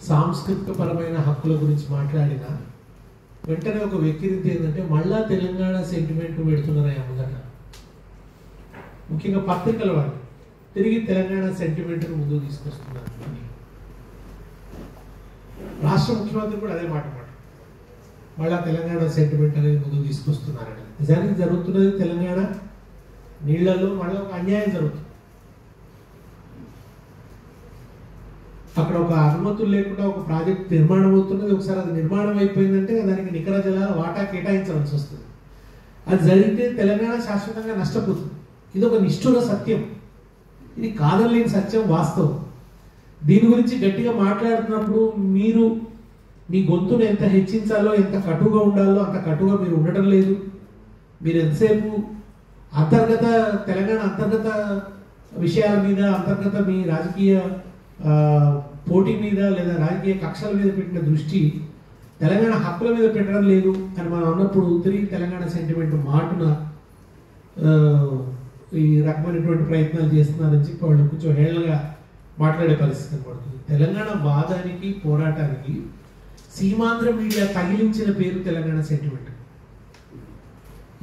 సాంస్కృతికపరమైన హక్కుల గురించి మాట్లాడినా వెంటనే ఒక వ్యక్తిరీతి ఏంటంటే మళ్ళా తెలంగాణ సెంటిమెంట్ పెడుతున్నారా ముందట. ముఖ్యంగా పత్రికల వాళ్ళు తిరిగి తెలంగాణ సెంటిమెంట్ను ముందుకు తీసుకొస్తున్నారు. రాష్ట్ర ముఖ్యమంత్రి కూడా అదే మాట మళ్ళా తెలంగాణ సెంటిమెంట్ అనేది ముందుకు తీసుకొస్తున్నారని. నిజానికి జరుగుతున్నది తెలంగాణ నీళ్లలో మళ్ళీ ఒక అన్యాయం జరుగుతుంది. అక్కడ ఒక అనుమతులు లేకుండా ఒక ప్రాజెక్ట్ నిర్మాణం అవుతున్నది. ఒకసారి అది నిర్మాణం అయిపోయిందంటే దానికి నికర జలాల వాటా కేటాయించవలసి వస్తుంది. అది జరిగితే తెలంగాణ శాశ్వతంగా నష్టపోతుంది. ఇది ఒక నిష్ఠుర సత్యం, ఇది కాదనలేని సత్యం, వాస్తవం. దీని గురించి గట్టిగా మాట్లాడుతున్నప్పుడు మీరు మీ గొంతును ఎంత హెచ్చించాలో, ఎంత కటుగా ఉండాలో అంత కటుగా మీరు ఉండటం లేదు. మీరు ఎంతసేపు తెలంగాణ అంతర్గత విషయాల మీద, అంతర్గత మీ రాజకీయ పోటీ మీద లేదా రాజకీయ కక్షల మీద పెట్టిన దృష్టి తెలంగాణ హక్కుల మీద పెట్టడం లేదు అని మనం అన్నప్పుడు తిరిగి తెలంగాణ సెంటిమెంట్ మాటున ఈ రకమైనటువంటి ప్రయత్నాలు చేస్తున్నారని చెప్పి వాళ్ళు కొంచెం హేళనగా మాట్లాడే పరిస్థితి కనబడుతుంది. తెలంగాణ వాదానికి పోరాటానికి సీమాంధ్ర మీడియా తగిలించిన పేరు తెలంగాణ సెంటిమెంట్.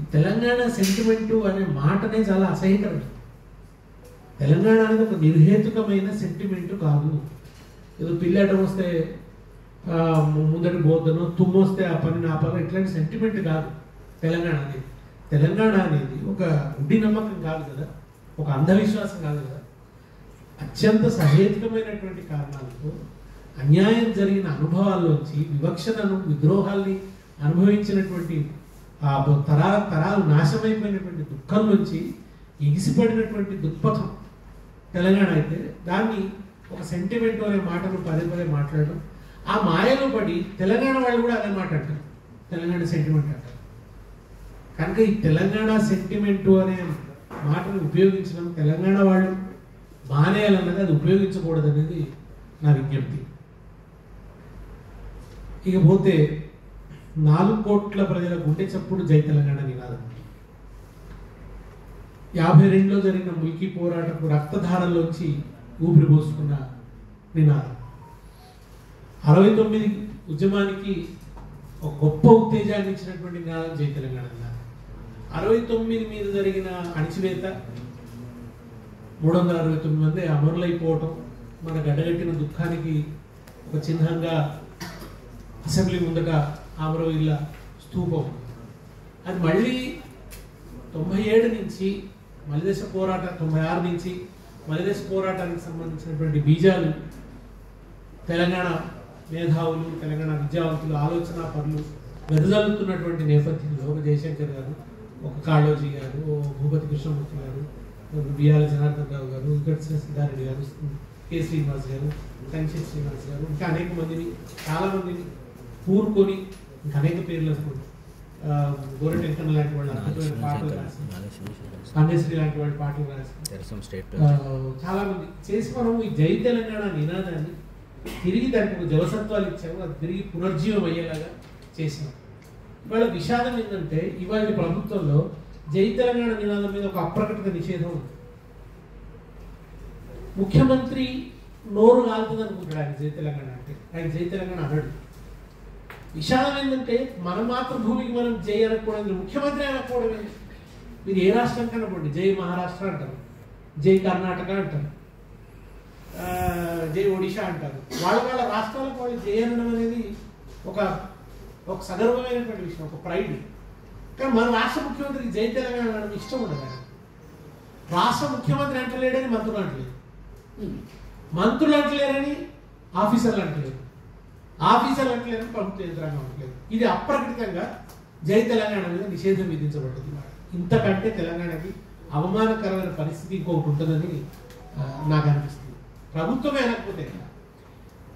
ఈ తెలంగాణ సెంటిమెంటు అనే మాటనే చాలా అసహ్యకరం. తెలంగాణ అనేది ఒక నిర్హేతుకమైన సెంటిమెంటు కాదు. ఏదో పిల్లటం వస్తే ముందటి బోధనో, తుమ్మొస్తే ఆ పని ఆపాలో ఇట్లాంటి సెంటిమెంట్ కాదు తెలంగాణ అనేది. తెలంగాణ అనేది ఒక గుడ్డి నమ్మకం కాదు కదా, ఒక అంధవిశ్వాసం కాదు కదా. అత్యంత సహేతుకమైనటువంటి కారణాలతో అన్యాయం జరిగిన అనుభవాల్లోంచి, వివక్షలను, విద్రోహాల్ని అనుభవించినటువంటి ఆ తరాలు నాశమైపోయినటువంటి దుఃఖం నుంచి ఎగిసిపడినటువంటి దుఃఖపథం తెలంగాణ అయితే దాన్ని ఒక సెంటిమెంట్ అనే మాటను పదే పదే మాట్లాడడం, ఆ మాయలో పడి తెలంగాణ వాళ్ళు కూడా అదే మాట అంటారు, తెలంగాణ సెంటిమెంట్ అంటారు. కనుక ఈ తెలంగాణ సెంటిమెంటు అనే మాటను ఉపయోగించడం తెలంగాణ వాళ్ళు మానేయాలన్నది, అది ఉపయోగించకూడదు అనేది నా విజ్ఞప్తి. ఇకపోతే 4 కోట్ల ప్రజల గుండె చప్పుడు జై తెలంగాణ నినాదం. 52లో జరిగిన ముల్కీ పోరాటపు రక్తధారలోంచి ఊపిరి పోసుకున్న నినాదం. 69 ఉద్యమానికి ఒక గొప్ప ఉత్తేజాన్ని ఇచ్చినటువంటి నినాదం జై తెలంగాణ నినాదం. 69 మీద జరిగిన అణచివేత, 369 మంది అమరులైపోవటం, మన గడ్డగట్టిన దుఃఖానికి ఒక చిహ్నంగా అసెంబ్లీ ముందట అమరవీరుల స్తూపం. అది మళ్ళీ 97 నుంచి మలిదేశ పోరాటం, 96 నుంచి మలిదేశ పోరాటానికి సంబంధించినటువంటి బీజాలు తెలంగాణ మేధావులు, తెలంగాణ విద్యావంతులు, ఆలోచన పరులు వెదజల్లుతున్నటువంటి నేపథ్యంలో ఒక జయశంకర్ గారు, ఒక కాళోజీ గారు, భూపతి కృష్ణమూర్తి గారు, బిఆర్ జనార్దన్ రావు గారు, సిద్ధారెడ్డి గారు, కె శ్రీనివాస్ గారు, టంక్షి శ్రీనివాస్ గారు, ఇంకా అనేక మందిని, చాలా మందిని కూరుకొని ఇంకా అనేక పేర్లు అనుకోండి, గోరెటెంకన్ లాంటి వాళ్ళు అద్భుతమైన పాటలు రాసి, కాంగ్రెస్రీ లాంటి వాళ్ళు పాటలు రాసి, చాలా మంది చేసి మనం ఈ జై తెలంగాణ నినాదాన్ని తిరిగి దానికి ఒక జవసత్వాలు ఇచ్చాము, అది తిరిగి పునర్జీవం అయ్యేలాగా చేసినాం. ఇవాళ విషాదం ఏంటంటే ఇవాళ ప్రభుత్వంలో జై తెలంగాణ నినాదం మీద ఒక అప్రకటిత నిషేధం ఉంది. ముఖ్యమంత్రి నోరు కాలుతుంది అనుకుంటాడు ఆయన జై తెలంగాణ అంటే, ఆయన జై తెలంగాణ అనడు. విషాదం ఏంటంటే మన మాతృభూమికి మనం జై అనకూడదు, ముఖ్యమంత్రి అనకూడదు. మీరు ఏ రాష్ట్రం కనపండి, జై మహారాష్ట్ర అంటారు, జై కర్ణాటక అంటారు, జై ఒడిషా అంటారు. వాళ్ళ రాష్ట్రాలకు వాళ్ళు జై అనడం అనేది ఒక సగర్వమైనటువంటి విషయం, ఒక ప్రైడ్. కానీ మన రాష్ట్ర ముఖ్యమంత్రికి జై తెలంగాణ అనడం ఇష్టం ఉండదు. రాష్ట్ర ముఖ్యమంత్రి అంటలేడని మంత్రులు అంటలేదు, మంత్రులు అంటలేరని ఆఫీసర్లు అంటలేదు, ఆఫీసర్లు అంటలేరని ప్రభుత్వ యంత్రాంగం అంటలేదు. ఇది అప్రకటితంగా జై తెలంగాణ మీద నిషేధం విధించబడ్డది. ఇంతకంటే తెలంగాణకి అవమానకరమైన పరిస్థితి ఇంకొకటి ఉంటుందని నాకు అనిపిస్తుంది. ప్రభుత్వమే అనకపోతే,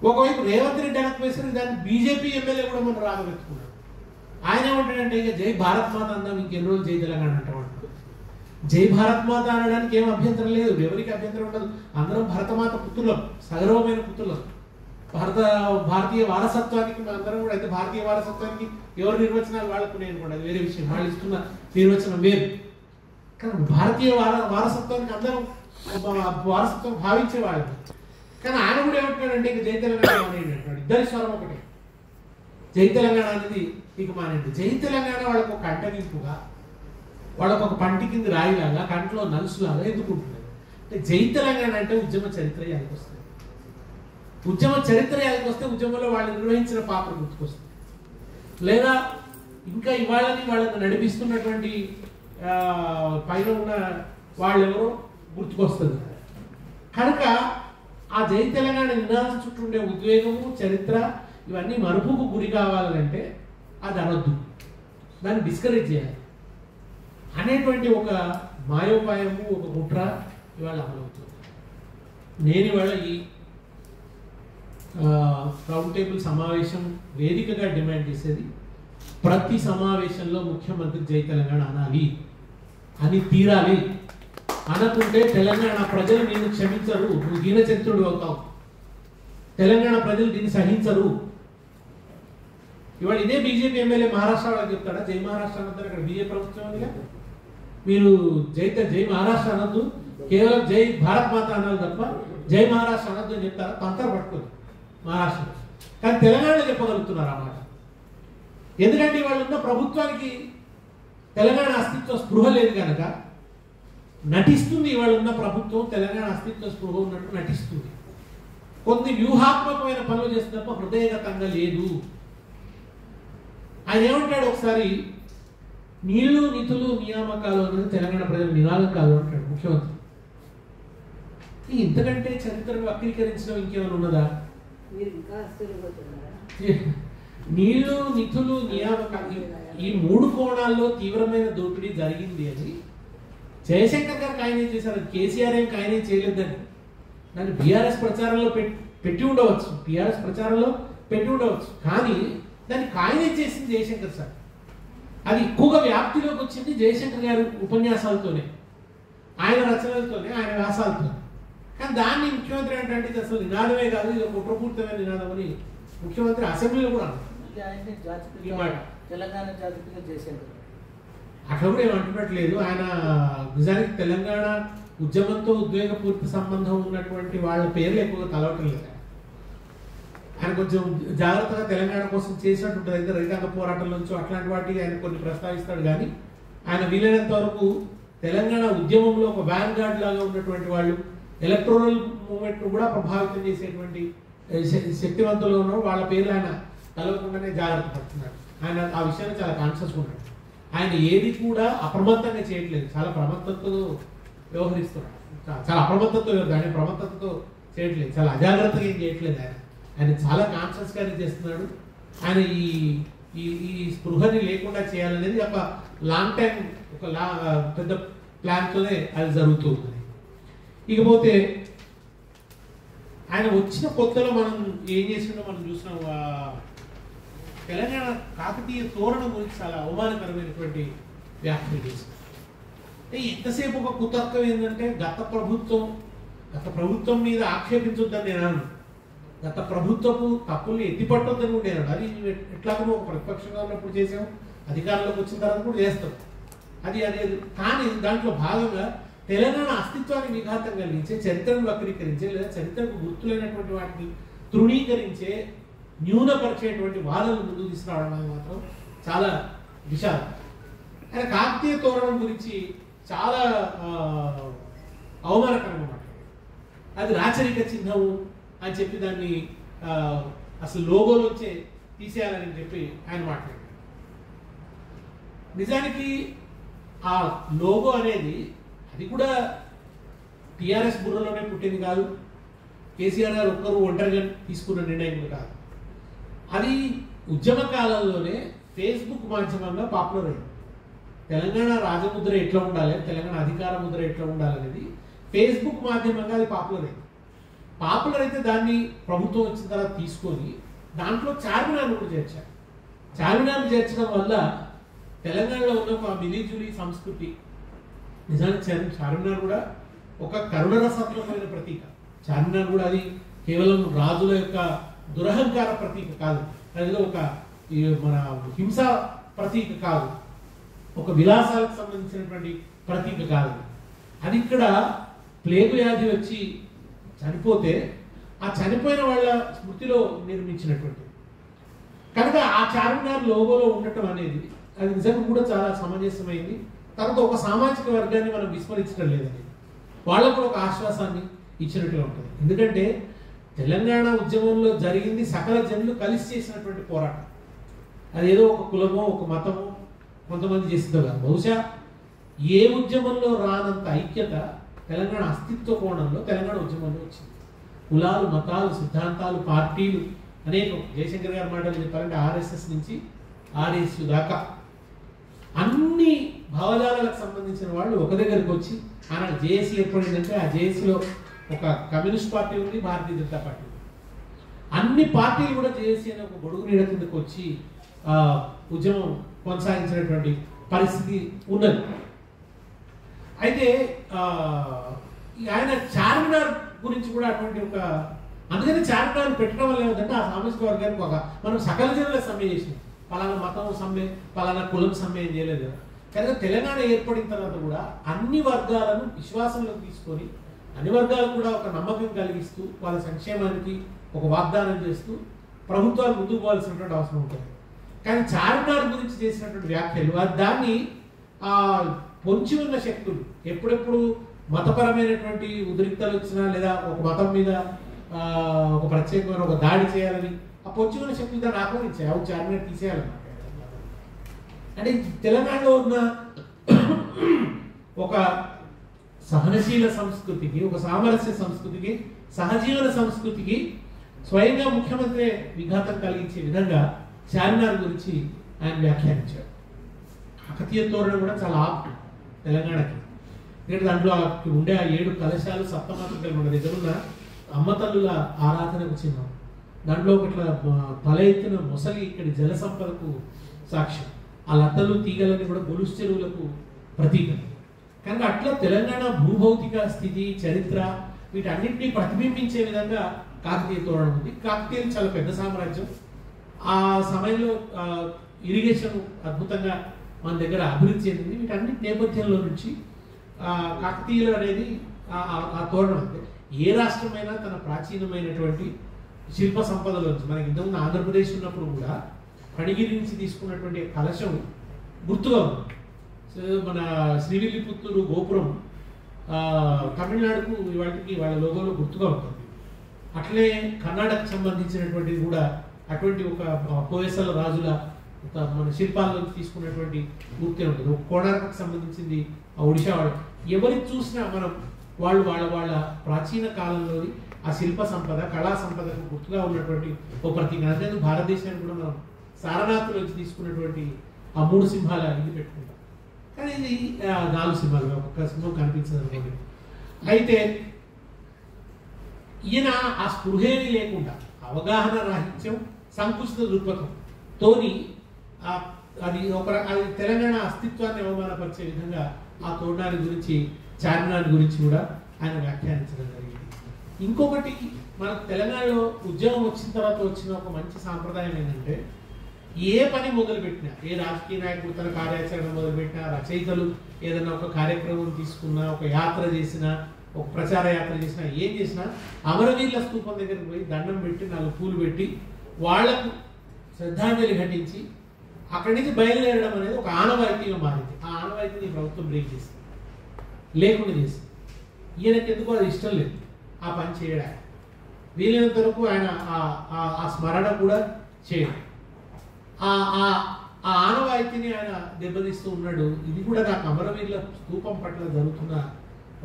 ఒకవైపు రేవంత్ రెడ్డి అనకపోయేసరికి దాన్ని బీజేపీ ఎమ్మెల్యే కూడా మనం రాగబెట్టుకున్నాడు. ఆయన ఏమంటాడంటే ఇక జై భారత్ మాత అందాం, ఇంకెన్ని రోజులు జై తెలంగాణ అంటామంటాడు. జై భారత్ మాత అనడానికి ఏం అభ్యంతరం లేదు, ఎవరికి అభ్యంతరం ఉండదు. అందరం భరతమాత పుత్రులం, సగర్వమైన పుత్రులం. భారతీయ వారసత్వానికి అందరం కూడా, అయితే భారతీయ వారసత్వానికి ఎవరు నిర్వచనాలు వాళ్ళకు నేను కూడా, అది వేరే విషయం, వాళ్ళు ఇస్తున్న నిర్వచనం వేరు. కానీ భారతీయ వారసత్వానికి అందరం వారసత్వం భావించేవాళ్ళు. కానీ ఆయన కూడా ఏమంటున్నాడంటే ఇక జై తెలంగాణ మానేయండి అంటున్నాడు. ఇద్దరి స్వరం ఒకటే, జై తెలంగాణ అనేది ఇక మానేయండి. జై తెలంగాణ వాళ్ళకు ఒక అంటగింపుగా, వాళ్ళకు ఒక పంటి కింద రాయిలాగా, కంట్లో నలుసులాగా ఎందుకుంటున్నారు అంటే జై తెలంగాణ అంటే ఉద్యమ చరిత్ర యాదకి వస్తుంది. ఉద్యమ చరిత్ర యాదకి వస్తే ఉద్యమంలో వాళ్ళు నిర్వహించిన పాత్ర గుర్తుకొస్తుంది, లేదా ఇంకా ఇవాళని వాళ్ళని నడిపిస్తున్నటువంటి పైన ఉన్న వాళ్ళెవరో గుర్తుకొస్తుంది. కనుక ఆ జై తెలంగాణ నినాదం చుట్టూ ఉండే ఉద్వేగము, చరిత్ర ఇవన్నీ మరుపుకు గురి కావాలంటే అది అనొద్దు, దాన్ని డిస్కరేజ్ చేయాలి అనేటువంటి ఒక మాయోపాయము, ఒక కుట్ర ఇవాళ అమలవుతుంది. నేను ఇవాళ ఈ రౌండ్ టేబుల్ సమావేశం వేదికగా డిమాండ్ చేసేది, ప్రతి సమావేశంలో ముఖ్యమంత్రి జై తెలంగాణ అనాలి, అని తీరాలి. అనకుంటే తెలంగాణ ప్రజలు నేను క్షమించరు, నువ్వు దీనచరిత్రుడు అవుతావు, తెలంగాణ ప్రజలు దీన్ని సహించరు. ఇవాళ ఇదే బీజేపీ ఎమ్మెల్యే మహారాష్ట్ర వాళ్ళకి చెప్తాడా జై మహారాష్ట్ర అనొద్దు, అక్కడ బీజేపీ ప్రభుత్వం ఉందిగా, మీరు జై మహారాష్ట్ర అనొద్దు, కేవలం జై భారత్ మాత అనాలి తప్ప జై మహారాష్ట్ర అనొద్దు అని చెప్తారా? తంతర పట్టుకుంది మహారాష్ట్ర. కానీ తెలంగాణలో చెప్పగలుగుతున్నారు అన్నమాట. ఎందుకంటే వాళ్ళు ఉన్న ప్రభుత్వానికి తెలంగాణ అస్తిత్వ స్పృహ లేదు కనుక నటిస్తుంది. ఇవాళ ఉన్న ప్రభుత్వం తెలంగాణ అస్తిత్వ స్పృహ ఉన్నట్టు నటిస్తుంది, కొన్ని వ్యూహాత్మకమైన పనులు చేస్తే తప్ప హృదయగతంగా లేదు. ఆయన ఏమంటాడు ఒకసారి, నీళ్లు నిధులు నియామకాలు అనేది తెలంగాణ ప్రజల నినాదం కాదు అంటాడు ముఖ్యమంత్రి. ఇంతకంటే చరిత్రను వక్రీకరించడం ఇంకేమైనా ఉన్నదా? నీళ్లు నిధులు నియామకాలు ఈ మూడు కోణాల్లో తీవ్రమైన దోపిడీ జరిగింది అని జయశంకర్ గారు ఖాయం చేశారు. కేసీఆర్ ఏం ఖాయం చేయలేదని దాన్ని బీఆర్ఎస్ ప్రచారంలో పెట్టి ఉండవచ్చు, టీఆర్ఎస్ ప్రచారంలో పెట్టి ఉండవచ్చు, కానీ దాన్ని ఖాయం చేసింది జయశంకర్ సార్. అది ఎక్కువగా వ్యాప్తిలోకి వచ్చింది జయశంకర్ గారి ఉపన్యాసాలతోనే, ఆయన రచనలతోనే, ఆయన వ్యాసాలతోనే. కానీ దాన్ని ముఖ్యమంత్రి ఏంటంటే ఇది అసలు నినాదమే కాదు, ఇది ఒక కుట్రపూరితమైన నినాదం అని ముఖ్యమంత్రి అసెంబ్లీలో కూడా తెలంగాణ జాతిపిత జయశంకర్ అట్లా కూడా ఏమంటున్నట్లేదు. ఆయన నిజానికి తెలంగాణ ఉద్యమంతో ఉద్వేగపూరిత సంబంధం ఉన్నటువంటి వాళ్ళ పేర్లు ఎక్కువగా తలవటం లేదు. ఆయన కొంచెం జాగ్రత్తగా తెలంగాణ కోసం చేసినట్టు ఉంటుంది, అయితే రైతాంగ పోరాటం నుంచి అట్లాంటి వాటికి ఆయన కొన్ని ప్రస్తావిస్తాడు. కానీ ఆయన వీలైనంత వరకు తెలంగాణ ఉద్యమంలో ఒక వ్యాన్ గార్డ్ లాగా ఉన్నటువంటి వాళ్ళు, ఎలక్ట్రోరల్ మూవ్మెంట్ కూడా ప్రభావితం చేసేటువంటి శక్తివంతులు ఉన్నారు, వాళ్ళ పేర్లు ఆయన కలవకుండానే జాగ్రత్త పడుతున్నాడు. ఆయన ఆ విషయాన్ని చాలా కాన్షియస్గా ఉన్నాడు. ఆయన ఏది కూడా అప్రమత్తంగా చేయట్లేదు, చాలా ప్రమత్తతో వ్యవహరిస్తున్నాడు. చాలా అప్రమత్తతో ఆయన ప్రమత్తతో చేయట్లేదు, చాలా అజాగ్రత్తగా ఏం చేయట్లేదు. ఆయన చాలా కాన్షియస్గానే చేస్తున్నాడు. ఆయన ఈ స్పృహని లేకుండా చేయాలనేది ఒక లాంగ్ టైం, ఒక పెద్ద ప్లాన్తోనే అది జరుగుతూ ఉంది. ఇకపోతే ఆయన వచ్చిన కొత్తలో మనం ఏం చేసిందో మనం చూసినాం. తెలంగాణ కాకతీయ తోరణం గురించి చాలా అవమానకరమైనటువంటి వ్యాఖ్యలు చేశారు. ఎంతసేపు ఒక కుతర్కం ఏంటంటే గత ప్రభుత్వం మీద ఆక్షేపించొద్దని నేను అన్నాను, గత ప్రభుత్వపు తప్పుల్ని ఎత్తిపట్టొద్దని కూడా నేను. అది ఎట్లాగో ఒక ప్రతిపక్షంగా ఉన్నప్పుడు చేసాం, అధికారంలోకి వచ్చిన తర్వాత కూడా చేస్తాం, అది అనేది. కానీ దాంట్లో భాగంగా తెలంగాణ అస్తిత్వాన్ని విఘాతం కలిగించే, చరిత్రను వక్రీకరించే, లేదా చరిత్రకు గుర్తులైనటువంటి వాటిని తృణీకరించే, న్యూనపరిచేటువంటి వాదనలు ముందుకు తీసుకురావడం అనేది మాత్రం చాలా విషాదం. ఆయన కాకతీయ తోరణం గురించి చాలా అవమానకరంగా మాట్లాడారు. అది రాచరిక చిహ్నము అని చెప్పి దాన్ని అసలు లోగోలోంచే తీసేయాలని చెప్పి ఆయన మాట్లాడారు. నిజానికి ఆ లోగో అనేది అది కూడా టీఆర్ఎస్ బుర్రలోనే పుట్టింది కాదు, కేసీఆర్ గారు ఒక్కరు ఒంటరిగా తీసుకున్న నిర్ణయం కాదు. అది ఉద్యమ కాలంలోనే ఫేస్బుక్ మాధ్యమంగా పాపులర్ అయింది. తెలంగాణ రాజముద్ర ఎట్లా ఉండాలి, తెలంగాణ అధికార ముద్ర ఎట్లా ఉండాలనేది ఫేస్బుక్ మాధ్యమంగా అది పాపులర్ అయింది. పాపులర్ అయితే దాన్ని ప్రభుత్వం వచ్చిన తర్వాత తీసుకొని దాంట్లో చార్మినార్ను కూడా చేర్చారు. చార్మినార్ను చేర్చడం వల్ల తెలంగాణలో ఉన్న ఒక మిలీజులీ సంస్కృతి, నిజానికి చార్మినార్ కూడా ఒక కరుణరసత్వమైన ప్రతీక. చార్మినార్ కూడా అది కేవలం రాజుల యొక్క దురహంకార ప్రతీక కాదు, అది ఒక మన హింస ప్రతీక కాదు, ఒక విలాసాలకు సంబంధించినటువంటి ప్రతీక కాదు. అది ఇక్కడ ప్లేగు వ్యాధి వచ్చి చనిపోతే ఆ చనిపోయిన వాళ్ళ స్మృతిలో నిర్మించినటువంటిది. కనుక ఆ చార్మినార్ లోగోలో ఉండటం అనేది అది నిజంగా కూడా చాలా సమంజసమైంది. తర్వాత ఒక సామాజిక వర్గాన్ని మనం విస్మరించడం లేదని వాళ్ళకు ఒక ఆశ్వాసాన్ని ఇచ్చినట్టుగా ఉంటుంది. ఎందుకంటే తెలంగాణ ఉద్యమంలో జరిగింది సకల జనులు కలిసి చేసినటువంటి పోరాటం. అది ఏదో ఒక కులమో ఒక మతమో కొంతమంది చేసిందో కాదు. బహుశా ఏ ఉద్యమంలో రానంత ఐక్యత తెలంగాణ అస్తిత్వ కోణంలో తెలంగాణ ఉద్యమంలో వచ్చింది. కులాలు, మతాలు, సిద్ధాంతాలు, పార్టీలు అనేకం. జయశంకర్ గారి మాటలు చెప్పాలంటే ఆర్ఎస్ఎస్ నుంచి ఆర్ఎస్ దాకా అన్ని భావజాలకు సంబంధించిన వాళ్ళు ఒక దగ్గరికి వచ్చి ఆనాడు జేఏసీ ఏర్పడిందంటే ఆ జేఏసీలో ఒక కమ్యూనిస్ట్ పార్టీ ఉంది, భారతీయ జనతా పార్టీ ఉంది. అన్ని పార్టీలు కూడా జేఏసీ అనే ఒక గొడుగు నీడ కిందకు వచ్చి ఉద్యమం కొనసాగించినటువంటి పరిస్థితి ఉన్నది. అయితే ఆయన చార్మినార్ గురించి కూడా అటువంటి ఒక అందుకని చార్మినార్ పెట్టడం వల్ల ఏమిటంటే ఆ సామాజిక వర్గానికి ఒక మనం సకల జనుల సమ్మె చేసినాం. పలానా మతం సమ్మె, పలానా కులం సమ్మె ఏం చేయలేదు కదా. కనుక తెలంగాణ ఏర్పడిన తర్వాత కూడా అన్ని వర్గాలను విశ్వాసంలోకి తీసుకొని అన్ని వర్గాలకు కూడా ఒక నమ్మకం కలిగిస్తూ వాళ్ళ సంక్షేమానికి ఒక వాగ్దానం చేస్తూ ప్రభుత్వాలు ముందుకు పోవాల్సినటువంటి అవసరం ఉంటుంది. కానీ చార్మినార్ గురించి చేసినటువంటి వ్యాఖ్యలు దాన్ని పొంచి ఉన్న శక్తులు ఎప్పుడెప్పుడు మతపరమైనటువంటి ఉద్రిక్తలు వచ్చినా లేదా ఒక మతం మీద ఒక ప్రత్యేకమైన ఒక దాడి చేయాలని ఆ పొంచి ఉన్న శక్తులు దాన్ని ఆహ్వానించాయి. అవి చార్మినార్ తీసేయాలన్నమాట. అంటే తెలంగాణలో ఉన్న ఒక సహనశీల సంస్కృతికి, ఒక సామరస్య సంస్కృతికి, సహజీవన సంస్కృతికి స్వయంగా ముఖ్యమంత్రి విఘాతం కలిగించే విధంగా చార్మినార్ గురించి ఆయన వ్యాఖ్యానించారు. కాకతీయ తోరణం కూడా చాలా ఆప్ట్ తెలంగాణకి. ఎందుకంటే దాంట్లో ఉండే ఆ 7 కలశాలు సప్తమాతృకలు మన దగ్గర ఉన్న అమ్మతల్లుల ఆరాధనకు చిహ్నం. దాంట్లో ఒకట్లా తల ఎత్తిన మొసలి ఇక్కడి జల సంపదకు సాక్ష్యం. ఆ లతలు తీగలని కూడా గొలుసు చెరువులకు ప్రతీక. కనుక అట్లా తెలంగాణ భూభౌతిక స్థితి, చరిత్ర వీటన్నింటినీ ప్రతిబింబించే విధంగా కాకతీయ తోరణం ఉంది. కాకతీయులు చాలా పెద్ద సామ్రాజ్యం. ఆ సమయంలో ఇరిగేషన్ అద్భుతంగా మన దగ్గర అభివృద్ధి చెందింది. వీటన్నిటి నేపథ్యంలో నుంచి కాకతీయులు అనేది ఆ తోరణం అంటే ఏ రాష్ట్రమైనా తన ప్రాచీనమైనటువంటి శిల్ప సంపదలో నుంచి మనకి ఇంతకుముందు ఆంధ్రప్రదేశ్ ఉన్నప్పుడు కూడా ఫణిగిరి నుంచి తీసుకున్నటువంటి కలశం గుర్తుగా ఉంది. మన శ్రీవిల్లిపుత్తూరు గోపురం తమిళనాడుకు వాటికి వాళ్ళ లోగోలో గుర్తుగా ఉంటుంది. అట్లే కర్ణాటకకు సంబంధించినటువంటిది కూడా అటువంటి ఒక పోయసల రాజుల మన శిల్పాల్లో తీసుకున్నటువంటి మూర్తి ఉంటుంది. ఒక కోణార్కకు సంబంధించింది ఒడిశా వాళ్ళు. ఎవరికి చూసినా మనం వాళ్ళు వాళ్ళ ప్రాచీన కాలంలోని ఆ శిల్ప సంపద, కళా సంపదకు గుర్తుగా ఉన్నటువంటి ఒక ప్రతీక. అంతేందుకు భారతదేశానికి కూడా మనం సారనాథ్ నుంచి తీసుకున్నటువంటి ఆ 3 సింహాల ఇది పెట్టుకుంటాం. కానీ ఇది 4 సింహాలు, ఒక్క సింహం కనిపించదు అనుకోండి. అయితే ఈయన ఆ స్పృహేమి లేకుండా అవగాహన రాహిత్యం, సంకుచిత దృక్పథం తోని అది తెలంగాణ అస్తిత్వాన్ని అవమానపరిచే విధంగా ఆ తోరణాన్ని గురించి, చార్మినార్ గురించి కూడా ఆయన వ్యాఖ్యానించడం జరిగింది. ఇంకొకటి మనకు తెలంగాణలో ఉద్యమం వచ్చిన తర్వాత వచ్చిన ఒక మంచి సాంప్రదాయం ఏంటంటే ఏ పని మొదలుపెట్టినా, ఏ రాజకీయ నాయకుడు తన కార్యాచరణ మొదలుపెట్టినా, రచయితలు ఏదైనా ఒక కార్యక్రమం తీసుకున్నా, ఒక యాత్ర చేసినా, ఒక ప్రచార యాత్ర చేసినా, ఏం చేసినా అమరవీరుల స్తూపం దగ్గరికి పోయి దండం పెట్టి 4 పూలు పెట్టి వాళ్లకు శ్రద్ధాంజలి ఘటించి అక్కడి నుంచి బయలుదేరడం అనేది ఒక ఆనవాయితీగా మారింది. ఆ ఆనవాయితీని ప్రభుత్వం బ్రేక్ చేసింది, లేకుండా చేసింది. ఈయనకి ఎందుకు అది ఇష్టం లేదు ఆ పని చేయడానికి. వీలైనంత వరకు ఆయన ఆ స్మరణ కూడా చేయడం, ఆ ఆనవాయితీని ఆయన దెబ్బతీస్తూ ఉన్నాడు. ఇది కూడా నాకు అమరవీరుల స్తూపం పట్ల జరుగుతున్న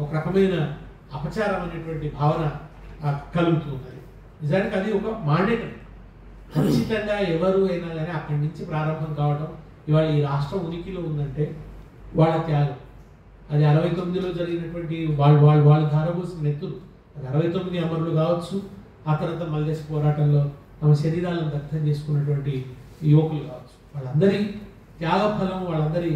ఒక రకమైన అపచారం అనేటువంటి భావన కలుగుతున్నది. నిజానికి అది ఒక మాండేటరీ. ఖచ్చితంగా ఎవరు అయినా కానీ అక్కడి నుంచి ప్రారంభం కావడం. ఇవాళ ఈ రాష్ట్రం ఉనికిలో ఉందంటే వాళ్ళ త్యాగం. అది 69లో జరిగినటువంటి వాళ్ళు ధారపోసిన నెత్తులు. అది 69 అమరులు కావచ్చు, ఆ తర్వాత మల్లేశ్ పోరాటంలో తమ శరీరాలను దగ్ధం చేసుకున్నటువంటి యువకులు కావచ్చు. వాళ్ళందరి త్యాగ ఫలం, వాళ్ళందరి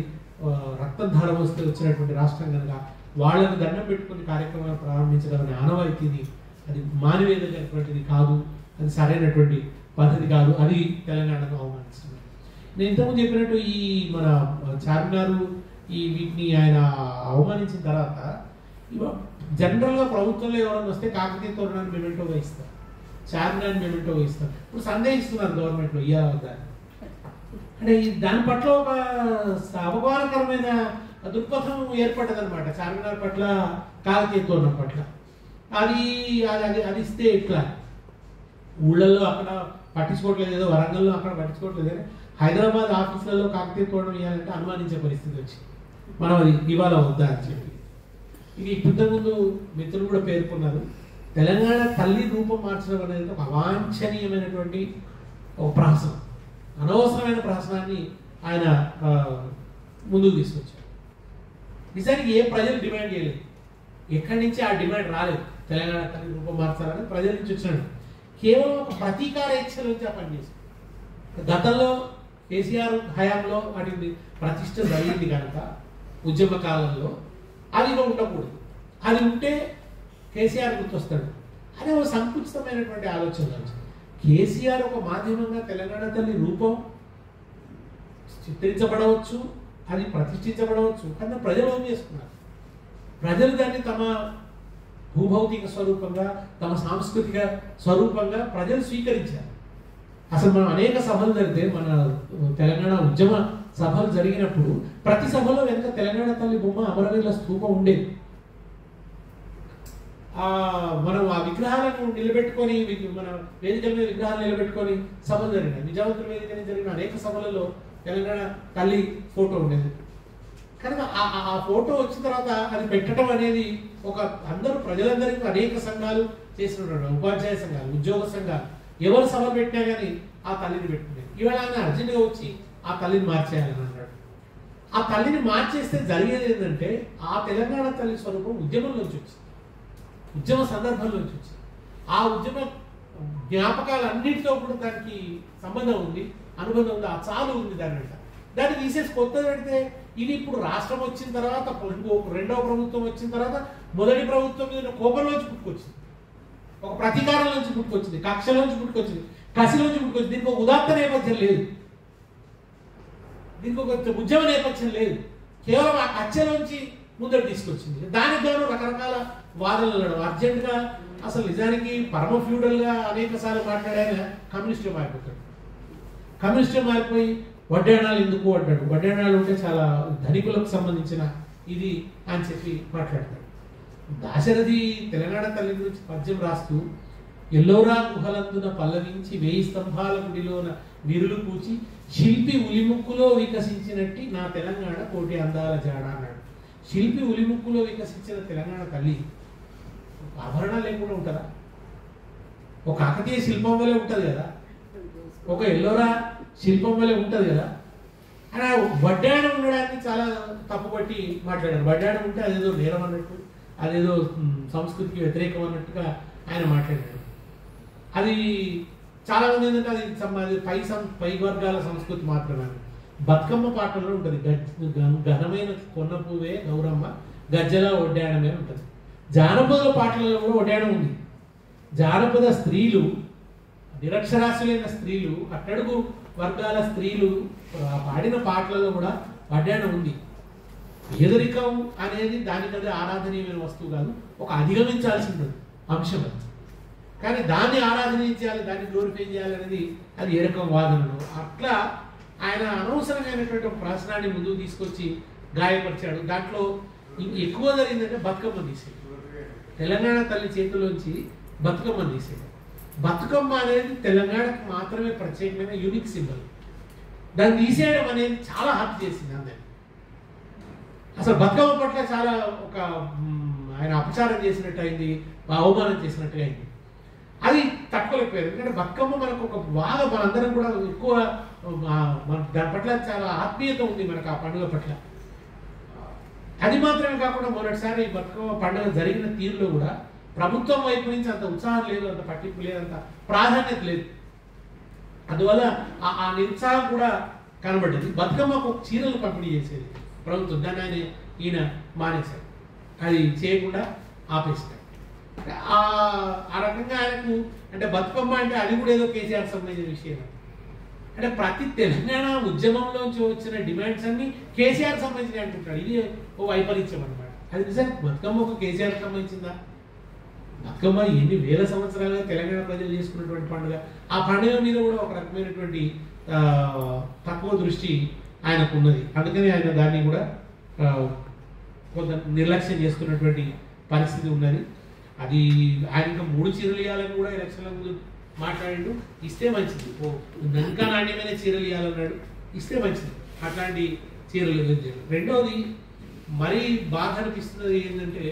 రక్తం ధారపోస్తే వచ్చినటువంటి రాష్ట్రం కనుక వాళ్ళకు దండం పెట్టుకుని కార్యక్రమాలు ప్రారంభించడం అనే ఆనవాయితీని అది మానవేయదగినటువంటిది కాదు, అది సరైనటువంటి పద్ధతి కాదు. అది తెలంగాణను అవమానిస్తుంది. నేను ఇంతకుముందు చెప్పినట్టు ఈ మన చార్మినారు వీటిని ఆయన అవమానించిన తర్వాత జనరల్గా ప్రభుత్వంలో ఎవరైనా వస్తే కాకతీయ తోరణాన్ని మెమెంటోగా ఇస్తారు. చార్మినార్ మెమెంటో ఇస్తాం. ఇప్పుడు సందేహిస్తున్నారు గవర్నమెంట్లో ఇవ్వద్దా అంటే దాని పట్ల ఒక అవగాహనకరమైన దృక్పథం ఏర్పడ్డదనమాట. చార్మినార్ పట్ల, కాకతీయ తోరణం పట్ల. అది అది అది ఇస్తే ఎట్లా? ఊళ్ళల్లో అక్కడ పట్టించుకోవట్లేదు, ఏదో వరంగల్లో అక్కడ పట్టించుకోవట్లేదు, కానీ హైదరాబాద్ ఆఫీసులలో కాకతీయ తోరణం ఇవ్వాలంటే అనుమానించే పరిస్థితి వచ్చింది. మనం అది ఇవాళ వద్దా అని చెప్పి. ఇది ఇంతకుముందు మిత్రులు కూడా పేర్కొన్నారు, తెలంగాణ తల్లి రూపం మార్చడం అనేది ఒక అవాంఛనీయమైనటువంటి ఒక ప్రహసనం, అనవసరమైన ప్రహసనాన్ని ఆయన ముందుకు తీసుకొచ్చారు. నిజానికి ఏ ప్రజలు డిమాండ్ చేయలేదు, ఎక్కడి నుంచి ఆ డిమాండ్ రాలేదు. తెలంగాణ తల్లి రూపం మార్చాలని ప్రజల నుంచి వచ్చినాడు. కేవలం ఒక ప్రతీకార ఇచ్చల నుంచి ఆ పనిచేసింది. గతంలో కేసీఆర్ హయాంలో వాటికి ప్రతిష్ట జరిగింది కనుక ఉద్యమ కాలంలో అది ఉండకూడదు, అది ఉంటే కేసీఆర్ గుర్తొస్తాడు అనే ఒక సంకుచితమైనటువంటి ఆలోచన. కేసీఆర్ ఒక మాధ్యమంగా తెలంగాణ తల్లి రూపం చిత్రించబడవచ్చు, అది ప్రతిష్ఠించబడవచ్చు, కానీ ప్రజలు ఏం చేసుకున్నారు? ప్రజలు దాన్ని తమ భూభౌతిక స్వరూపంగా, తమ సాంస్కృతిక స్వరూపంగా ప్రజలు స్వీకరించారు. అసలు మనం అనేక సభలు జరిగితే, మన తెలంగాణ ఉద్యమ సభలు జరిగినప్పుడు ప్రతి సభలో వెనుక తెలంగాణ తల్లి బొమ్మ, అమరవీరుల స్తూపం ఉండేది. మనం ఆ విగ్రహాలను నిలబెట్టుకొని, మన వేదికల మీద విగ్రహాలు నిలబెట్టుకొని సభలు జరిగినాయి. నిజామాబాద్ వేదిక జరిగిన అనేక సభలలో తెలంగాణ తల్లి ఫోటో ఉండేది. కనుక ఆ ఫోటో వచ్చిన తర్వాత అది పెట్టడం అనేది ఒక అందరూ ప్రజలందరికీ అనేక సంఘాలు చేసినటువంటి ఉపాధ్యాయ సంఘాలు, ఉద్యోగ సంఘాలు ఎవరు సభలు పెట్టినా కానీ ఆ తల్లిని పెట్టుకునేది. ఇవాళ ఆయన అర్జెంట్గా వచ్చి ఆ తల్లిని మార్చేయాలని అన్నాడు. ఆ తల్లిని మార్చేస్తే జరిగేది ఏంటంటే, ఆ తెలంగాణ తల్లి స్వరూపం ఉద్యమంలోంచి వచ్చింది, ఉద్యమ సందర్భంలోంచి వచ్చింది. ఆ ఉద్యమ జ్ఞాపకాలన్నింటితో కూడా దానికి సంబంధం ఉంది, అనుబంధం ఉంది, ఆ చాలు ఉంది దాని వెంట. దాన్ని తీసేసి కొత్తది పెడితే ఇది ఇప్పుడు రాష్ట్రం వచ్చిన తర్వాత, రెండవ ప్రభుత్వం వచ్చిన తర్వాత మొదటి ప్రభుత్వం మీద కోపంలోంచి పుట్టుకొచ్చింది, ఒక ప్రతీకారంలోంచి పుట్టుకొచ్చింది, కక్షలోంచి పుట్టుకొచ్చింది, కసిలోంచి పుట్టుకొచ్చింది. దీనికి ఒక ఉదాత్త నేపథ్యం లేదు, దీనికి ఒక ఉద్యమ నేపథ్యం లేదు, కేవలం ఆ కక్షలోంచి ముందడు తీసుకొచ్చింది. దానికి గాను రకరకాల వాదనలు అర్జెంట్గా అసలు నిజానికి పరమ ఫ్యూడల్గా అనేక సార్లు మాట్లాడాక కమ్యూనిస్టులు మారిపోతాడు. కమ్యూనిస్టులు మారిపోయి వడ్డాణాలు ఎందుకు అడ్డాడు, వడ్డాణాలు ఉంటే చాలా ధనికులకు సంబంధించిన ఇది అని చెప్పి మాట్లాడతాడు. దాశరథి తెలంగాణ తల్లి గురించి పద్యం రాస్తూ, ఎల్లోరా గుహలందున పల్లవించి 1000 స్తంభాల గుడిలోన నిరులు కూచి శిల్పి ఉలిముక్కులో వికసించినట్టి నా తెలంగాణ కోటి అందాల జాడ అన్నాడు. శిల్పి ఉలిముక్కులో వికసించిన తెలంగాణ తల్లి ఆభరణాలు లేకుండా ఉంటుందా? ఒక కాకతీయ శిల్పం వల్లే ఉంటుంది కదా, ఒక ఎల్లోరా శిల్పం వల్లే ఉంటుంది కదా. అలా వడ్డాణం ఉండడానికి చాలా తప్పుపట్టి మాట్లాడారు. వడ్డాణం ఉంటే అదేదో నేరం అన్నట్టు, అదేదో సంస్కృతికి వ్యతిరేకం అన్నట్టుగా ఆయన మాట్లాడాడు. అది చాలా మంది ఏంటంటే అది పై వర్గాల సంస్కృతి మాత్రమే. బతుకమ్మ పాటల్లో ఉంటుంది, ఘనమైన కొన్న పువ్వే గౌరమ్మ గజ్జల వడ్డాణమే ఉంటుంది. జానపదుల పాటలలో కూడా వడ్డాణం ఉంది. జానపద స్త్రీలు, నిరక్షరాస్యులైన స్త్రీలు, అట్టడుగు వర్గాల స్త్రీలు పాడిన పాటలలో కూడా వడ్డాణం ఉంది. పేదరికం అనేది దానికదే ఆరాధనీయమైన వస్తువు కాదు, ఒక అధిగమించాల్సిన అంశం అది. కానీ దాన్ని ఆరాధనించాలి, దాన్ని గ్లోరిఫై చేయాలనేది అది ఏ రకం వాదనను. అట్లా ఆయన అనవసరమైనటువంటి ఒక ప్రశ్నాన్ని ముందుకు తీసుకొచ్చి గాయపరిచాడు. దాంట్లో ఎక్కువ జరిగిందంటే బతుకమ్మ తీసేది, తెలంగాణ తల్లి చేతిలోంచి బతుకమ్మ తీసేది. బతుకమ్మ అనేది తెలంగాణకు మాత్రమే ప్రత్యేకమైన యూనిక్ సింబల్. దాన్ని తీసేయడం అనేది చాలా హత్య చేసింది అందరినీ. అసలు బతుకమ్మ పట్ల చాలా ఒక ఆయన అపచారం చేసినట్టు అయింది, అవమానం చేసినట్టుగా అయింది. అది తట్టుకోలేకపోయారు. ఎందుకంటే బతుకమ్మ మనకు ఒక బాగా మనందరం కూడా ఎక్కువ దాని పట్ల చాలా ఆత్మీయత ఉంది మనకు ఆ పండుగ పట్ల. అది మాత్రమే కాకుండా మొదటిసారి బతుకమ్మ పండుగ జరిగిన తీరులో కూడా ప్రభుత్వం వైపు నుంచి అంత ఉత్సాహం లేదు, అంత పట్టింపు లేదు, అంత ప్రాధాన్యత లేదు. అందువల్ల ఆ నిరుత్సాహం కూడా కనబడ్డది. బతుకమ్మకు చీరలు పంపిణీ చేసేది ప్రభుత్వం, దాన్ని ఈయన మానేశారు, అది చేయకుండా ఆపేశారు. ఆ రకంగా ఆయనకు అంటే బతుకమ్మ అంటే అది కూడా ఏదో కేసీఆర్ సంబంధించిన విషయం. అంటే ప్రతి తెలంగాణ ఉద్యమంలోంచి వచ్చిన డిమాండ్స్ అన్ని కేసీఆర్ సంబంధించినవి అంటుంటాడు. ఇది ఓ వైపరీత్యం అనమాట. అది నిజంగా బతుకమ్మ ఒక కేసీఆర్ సంబంధించిందా? బతుకమ్మ ఎన్ని వేల సంవత్సరాలుగా తెలంగాణ ప్రజలు చేసుకున్నటువంటి పండుగ. ఆ పండుగ మీద కూడా ఒక రకమైనటువంటి తక్కువ దృష్టి ఆయనకు ఉన్నది. అందుకని ఆయన దాన్ని కూడా కొంత నిర్లక్ష్యం చేస్తున్నటువంటి పరిస్థితి ఉన్నది. అది ఆయన ఇంకా 3 చీరలు ఇవ్వాలని కూడా ఎలక్షన్ల ముందు మాట్లాడిండు. ఇస్తే మంచిది. ఇంకా నాణ్యమైన చీరలు ఇవ్వాలన్నాడు. ఇస్తే మంచిది. అట్లాంటి చీరలు. రెండవది మరీ బాధ అనిపిస్తున్నది ఏంటంటే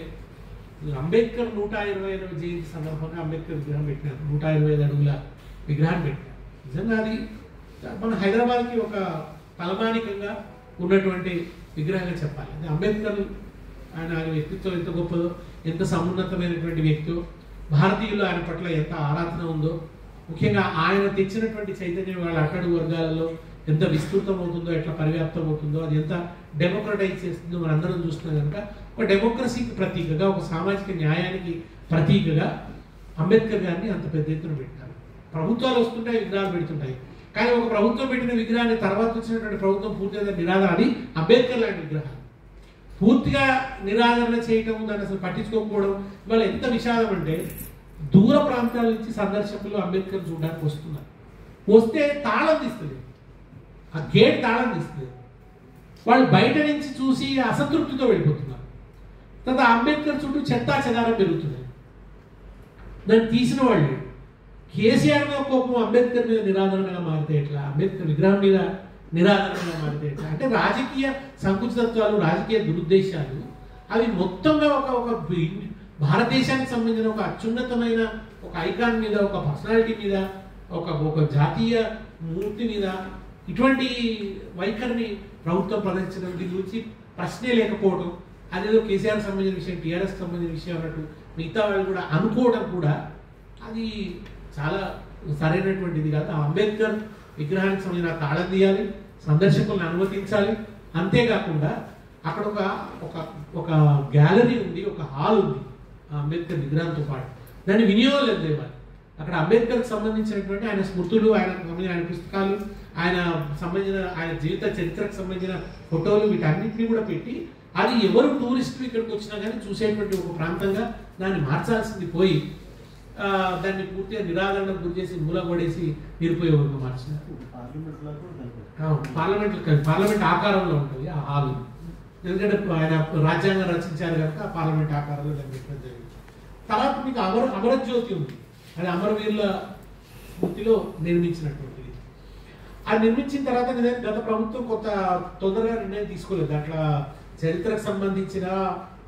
అంబేద్కర్ 125వ జయంతి సందర్భంగా అంబేద్కర్ విగ్రహం పెట్టినారు. 125 అడుగుల విగ్రహాన్ని పెట్టినారు. నిజంగా అది మన హైదరాబాద్కి ఒక తలమానికంగా ఉన్నటువంటి విగ్రహంగా చెప్పాలి. అంబేద్కర్ ఆయన వ్యక్తిత్వం ఎంత గొప్పదో, ఎంత సమున్నతమైనటువంటి వ్యక్తో, భారతీయులు ఆయన పట్ల ఎంత ఆరాధన ఉందో, ముఖ్యంగా ఆయన తెచ్చినటువంటి చైతన్యం వాళ్ళ అట్టడుగు వర్గాలలో ఎంత విస్తృతం అవుతుందో, ఎట్లా పరివ్యాప్తం అవుతుందో, అది ఎంత డెమోక్రటైజ్ చేస్తుందో మనందరం చూస్తున్నాం. కనుక ఒక డెమోక్రసీకి ప్రతీకగా, ఒక సామాజిక న్యాయానికి ప్రతీకగా అంబేద్కర్ గారిని అంత పెద్ద ఎత్తున పెట్టారు. ప్రభుత్వాలు వస్తుంటాయి, విగ్రహాలు పెడుతుంటాయి. కానీ ఒక ప్రభుత్వం పెట్టిన విగ్రహాన్ని తర్వాత వచ్చినటువంటి ప్రభుత్వం పూర్తిగా నిరాదరణ, అది అంబేద్కర్ లాంటి విగ్రహాలు పూర్తిగా నిరాదరణ చేయటం, దాన్ని అసలు పట్టించుకోకపోవడం ఇవాళ ఎంత విషాదం అంటే దూర ప్రాంతాల నుంచి సందర్శకులు అంబేద్కర్ చూడడానికి వస్తున్నారు. వస్తే తాళం తీస్తుంది, ఆ గేట్ తాళం తీస్తుంది. వాళ్ళు బయట నుంచి చూసి అసంతృప్తితో వెళ్ళిపోతున్నారు. తర్వాత అంబేద్కర్ చుట్టూ చెత్తా చెదారం పెరుగుతుంది. దాన్ని తీసిన వాళ్ళు కేసీఆర్ మీద కోపం అంబేద్కర్ మీద నిరాదరణగా మారితే ఎట్లా, అంబేద్కర్ విగ్రహం మీద నిరాదరణగా మారితే ఎట్లా అంటే రాజకీయ సంకుచితత్వాలు, రాజకీయ దురుద్దేశాలు అవి మొత్తంగా ఒక భారతదేశానికి సంబంధించిన ఒక అత్యున్నతమైన ఒక ఐకాన్ మీద, ఒక పర్సనాలిటీ మీద, ఒక జాతీయ మూర్తి మీద ఇటువంటి వైఖరిని ప్రభుత్వం ప్రదర్శించడం, దీని గురించి ప్రశ్నే లేకపోవడం, అదేదో కేసీఆర్ సంబంధించిన విషయం, టీఆర్ఎస్కి సంబంధించిన విషయం అన్నట్టు మిగతా వాళ్ళు కూడా అనుకోవడం కూడా అది చాలా సరైనటువంటిది కాదు. ఆ అంబేద్కర్ విగ్రహానికి సంబంధించిన తాళం తీయాలి, సందర్శకులను అనుమతించాలి. అంతేకాకుండా అక్కడ ఒక గ్యాలరీ ఉంది, ఒక హాల్ ఉంది ఆ అంబేద్కర్ విగ్రహంతో పాటు. దాన్ని వినియోగం లేదు. అక్కడ అంబేద్కర్కి సంబంధించినటువంటి ఆయన స్మృతులు, ఆయన పుస్తకాలు, ఆయన జీవిత చరిత్రకు సంబంధించిన ఫోటోలు, వీటన్నింటినీ కూడా పెట్టి అది ఎవరు టూరిస్టులు ఇక్కడికి వచ్చినా కానీ చూసేటువంటి ఒక ప్రాంతంగా దాన్ని మార్చాల్సింది పోయి దాన్ని పూర్తిగా నిరాదరణకు గురి చేసి మూలగొడేసి నిరుపయోగంగా మార్చినారు. పార్లమెంట్ ఆకారంలో ఉంటుంది ఆ హాల్. ఎందుకంటే ఆయన రాజ్యాంగం రచించారు కనుక పార్లమెంట్ ఆకారంలో దాన్ని పెట్టడం జరిగింది. తర్వాత మీకు అమరజ్యోతి ఉంది, అది అమరవీరుల స్మృతిలో నిర్మించినటువంటిది. అది నిర్మించిన తర్వాత గత ప్రభుత్వం కొంత తొందరగా నిర్ణయం తీసుకోలేదు. అట్లా చరిత్రకు సంబంధించిన,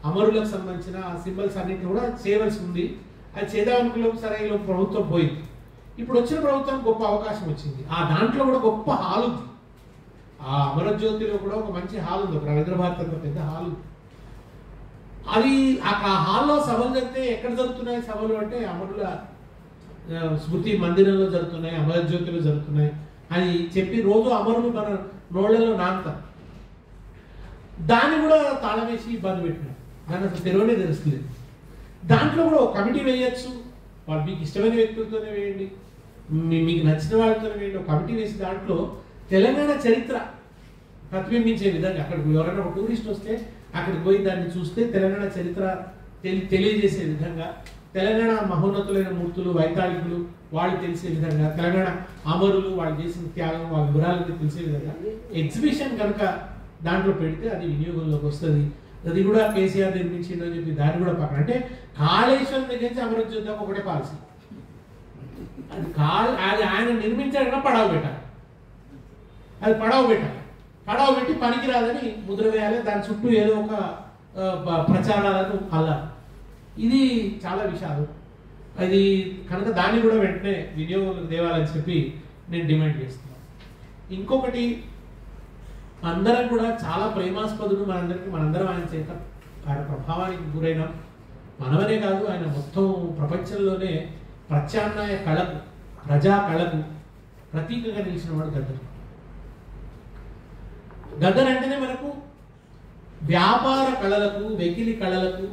అమరులకు సంబంధించిన ఆ సింబల్స్ అన్నింటినీ కూడా చేయవలసి ఉంది. అది చేద్దామనుకున్న సరే ప్రభుత్వం పోయింది. ఇప్పుడు వచ్చిన ప్రభుత్వం గొప్ప అవకాశం వచ్చింది. ఆ దాంట్లో కూడా గొప్ప హాల్ ఉంది. ఆ అమరజ్యోతిలో కూడా ఒక మంచి హాల్ ఉంది, ఒక రవీంద్ర భారతి అంత పెద్ద హాల్ ఉంది. అది ఆ హాల్లో సభలు జరిగితే ఎక్కడ జరుగుతున్నాయి సభలు అంటే అమరుల స్మృతి మందిరంలో జరుగుతున్నాయి, అమరజ్యోతిలో జరుగుతున్నాయి అని చెప్పి రోజు అమరులు మన నోళ్లలో నానుతారు. దాన్ని కూడా తాళం వేసి ఇబ్బంది పెట్టినారు. దాన్ని అసలు తెరవనే తెలుస్తలేదు. దాంట్లో కూడా ఒక కమిటీ వేయచ్చు, వాళ్ళు మీకు ఇష్టమైన వ్యక్తులతోనే వేయండి, మీకు నచ్చిన వాళ్ళతోనే వేయండి. ఒక కమిటీ వేసి దాంట్లో తెలంగాణ చరిత్ర ప్రతిబింబించే విధంగా, అక్కడికి ఎవరైనా ఒక టూరిస్ట్ వస్తే అక్కడికి పోయి దాన్ని చూస్తే తెలంగాణ చరిత్ర తెలియజేసే విధంగా, తెలంగాణ మహోన్నతులైన మూర్తులు, వైతాళికులు వాళ్ళు తెలిసే విధంగా, తెలంగాణ అమరులు వాళ్ళు చేసిన త్యాగం, వాళ్ళ వివరాలని తెలిసే విధంగా ఎగ్జిబిషన్ కనుక దాంట్లో పెడితే అది వినియోగంలోకి వస్తుంది. అది కూడా కేసీఆర్ నిర్మించిందని చెప్పి దాన్ని కూడా పక్కన, అంటే కాళేశ్వరం దగ్గర నుంచి అమరజ్యోతి దాకా ఒకటే పాలసీ. అది ఆయన నిర్మించాడన్నా పడవ పెట్టాలి, అది పడవ పెట్టి పనికిరాదని ముద్ర వేయాలి, దాని చుట్టూ ఏదో ఒక ప్రచారాలను అల్లాలి. ఇది చాలా విషాదం. అది కనుక దాన్ని కూడా వెంటనే వినియోగం తేవాలని చెప్పి నేను డిమాండ్ చేస్తున్నాను. ఇంకొకటి, అందరం కూడా చాలా ప్రేమాస్పదుడు, మనందరం ఆయన చేత ఆయన ప్రభావానికి గురైనాం. మనమనే కాదు, ఆయన మొత్తం ప్రపంచంలోనే ప్రత్యామ్నాయ కళకు, ప్రజా కళకు ప్రతీకగా నిలిచిన వాడు గద్దర్. గద్దర్ అంటేనే మనకు వ్యాపార కళలకు, వెకిలి కళలకు,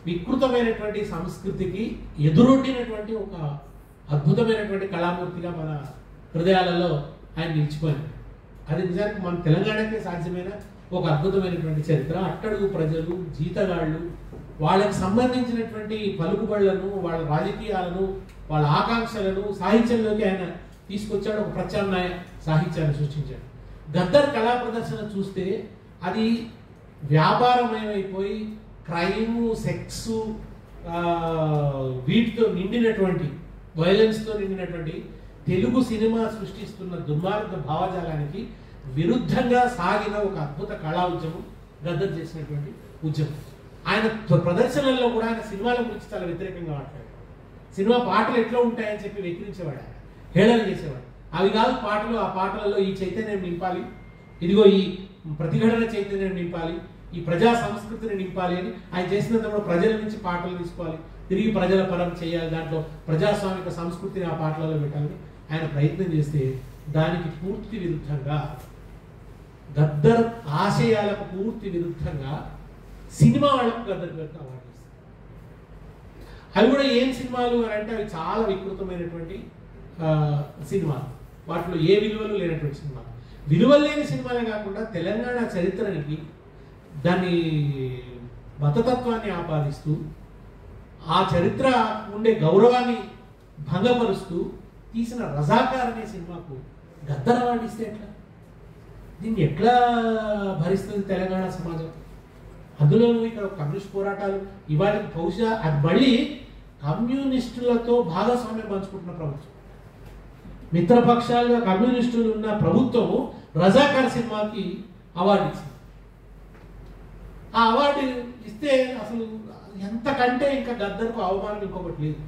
వికృతమైనటువంటి సంస్కృతికి ఎదురొడ్డినటువంటి ఒక అద్భుతమైనటువంటి కళామూర్తిగా మన హృదయాలలో ఆయన నిలిచిపోయాడు. అది నిజానికి మన తెలంగాణకే సాధ్యమైన ఒక అద్భుతమైనటువంటి చరిత్ర. అట్టడుగు ప్రజలు, జీతగాళ్ళు, వాళ్ళకి సంబంధించినటువంటి పలుకుబడులను, వాళ్ళ రాజకీయాలను, వాళ్ళ ఆకాంక్షలను సాహిత్యంలోకి ఆయన తీసుకొచ్చాడు. ఒక ప్రత్యామ్నాయ సాహిత్యాన్ని సృష్టించాడు. గద్దర్ కళా ప్రదర్శన చూస్తే అది వ్యాపారమయమైపోయి క్రైము, సెక్సు, వీటితో నిండినటువంటి, వైలెన్స్తో నిండినటువంటి తెలుగు సినిమా సృష్టిస్తున్న దుర్మార్గ భావజాలానికి విరుద్ధంగా సాగిన ఒక అద్భుత కళా ఉద్యమం గద్దర్ చేసినటువంటి ఉద్యమం. ఆయన ప్రదర్శనల్లో కూడా ఆయన సినిమాల గురించి చాలా వ్యతిరేకంగా మాట్లాడాడు. సినిమా పాటలు ఎట్లా ఉంటాయని చెప్పి వెక్కిరించేవాడు, ఆయన హేళన చేసేవాడు. అవి కాదు పాటలు, ఆ పాటలలో ఈ చైతన్యం నింపాలి, ఇదిగో ఈ ప్రతిఘటన చైతన్యం నింపాలి, ఈ ప్రజా సంస్కృతిని నింపాలి అని ఆయన చేసినంత ప్రజల నుంచి పాటలు తీసుకోవాలి, తిరిగి ప్రజల పరం చేయాలి, దాంట్లో ప్రజాస్వామిక సంస్కృతిని ఆ పాటలలో పెట్టాలని ఆయన ప్రయత్నం చేస్తే దానికి పూర్తి విరుద్ధంగా, గద్దర్ ఆశయాలకు పూర్తి విరుద్ధంగా సినిమా వాళ్ళకు గద్దర్ గారికి అవార్డు ఇస్తారు. అవి కూడా ఏం సినిమాలు అని అంటే అవి చాలా వికృతమైనటువంటి సినిమాలు, వాటిలో ఏ విలువలు లేనటువంటి సినిమాలు. విలువలు లేని సినిమాలే కాకుండా తెలంగాణ చరిత్రనికి, దాని మతతత్వాన్ని ఆపాదిస్తూ, ఆ చరిత్ర ఉండే గౌరవాన్ని భంగపరుస్తూ తీసిన రజాకార్ అనే సినిమాకు గద్దర్ అవార్డు ఇస్తే ఎట్లా? దీన్ని ఎట్లా భరిస్తుంది తెలంగాణ సమాజం? అందులోనూ ఇక్కడ కమ్యూనిస్ట్ పోరాటాలు ఇవాళ బహుశా అది మళ్ళీ కమ్యూనిస్టులతో భాగస్వామ్యం పంచుకుంటున్న ప్రభుత్వం, మిత్రపక్షాలుగా కమ్యూనిస్టులు ఉన్న ప్రభుత్వము రజాకార్ సినిమాకి అవార్డు ఇచ్చింది. ఆ అవార్డు ఇస్తే అసలు ఎంతకంటే ఇంకా గద్దర్కు అవమానం ఇంకొకటి లేదు.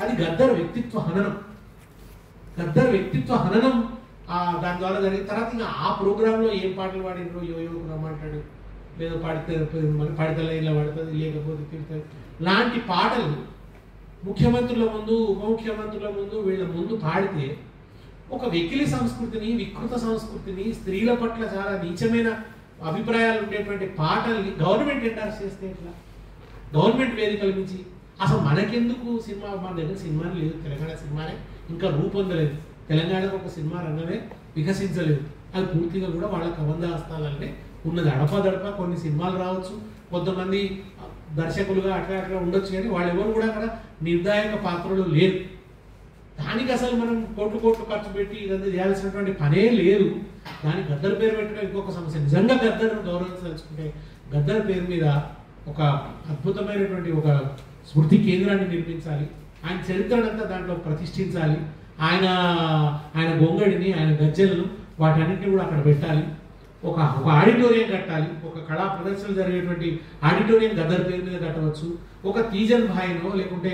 అది గద్దర్ వ్యక్తిత్వ హననం. గద్దర్ వ్యక్తిత్వ హననం దాని ద్వారా జరిగిన తర్వాత ఇంకా ఆ ప్రోగ్రాంలో ఏం పాటలు పాడినో యోయోకు రమ్మంటాడు, లేదా పాడితే ఇలా పడుతుంది, లేకపోతే తిరుగుతుంది లాంటి పాటలు ముఖ్యమంత్రుల ముందు, ఉప ముఖ్యమంత్రుల ముందు, వీళ్ళ ముందు పాడితే ఒక వెకిలి సంస్కృతిని, వికృత సంస్కృతిని, స్త్రీల పట్ల చాలా నీచమైన అభిప్రాయాలు ఉండేటువంటి పాటల్ని గవర్నమెంట్ ఎండార్స్ చేస్తే ఎట్లా? గవర్నమెంట్ వేదికల నుంచి అసలు మనకెందుకు సినిమా? మన దగ్గర సినిమానే లేదు, తెలంగాణ సినిమానే ఇంకా రూపొందలేదు, తెలంగాణకు ఒక సినిమా రంగమే వికసించలేదు. అది పూర్తిగా కూడా వాళ్ళ కబంధ హస్తాలనే ఉన్నది. అడపదడప కొన్ని సినిమాలు రావచ్చు, కొంతమంది దర్శకులుగా అట్లా ఉండొచ్చు, కానీ వాళ్ళు ఎవరు కూడా అక్కడ నిర్ణాయక పాత్రలు లేరు. దానికి అసలు మనం కోట్లు ఖర్చు పెట్టి ఇదంతా చేయాల్సినటువంటి పనే లేదు. దానికి గద్దర్ పేరు పెట్టడం ఇంకొక సమస్య. నిజంగా గద్దర్ను గౌరవించదలుచుకుంటే గద్దర్ పేరు మీద ఒక అద్భుతమైనటువంటి ఒక స్మృతి కేంద్రాన్ని నిర్మించాలి, ఆయన చరిత్రనంతా దాంట్లో ప్రతిష్ఠించాలి, ఆయన గొంగడిని, ఆయన గజ్జలను వాటన్నింటినీ కూడా అక్కడ పెట్టాలి. ఒక ఆడిటోరియం కట్టాలి, ఒక కళా ప్రదర్శనలు జరిగేటువంటి ఆడిటోరియం గద్దర్ పేరు మీద కట్టవచ్చు. ఒక తీజన్ భాయ్నో లేకుంటే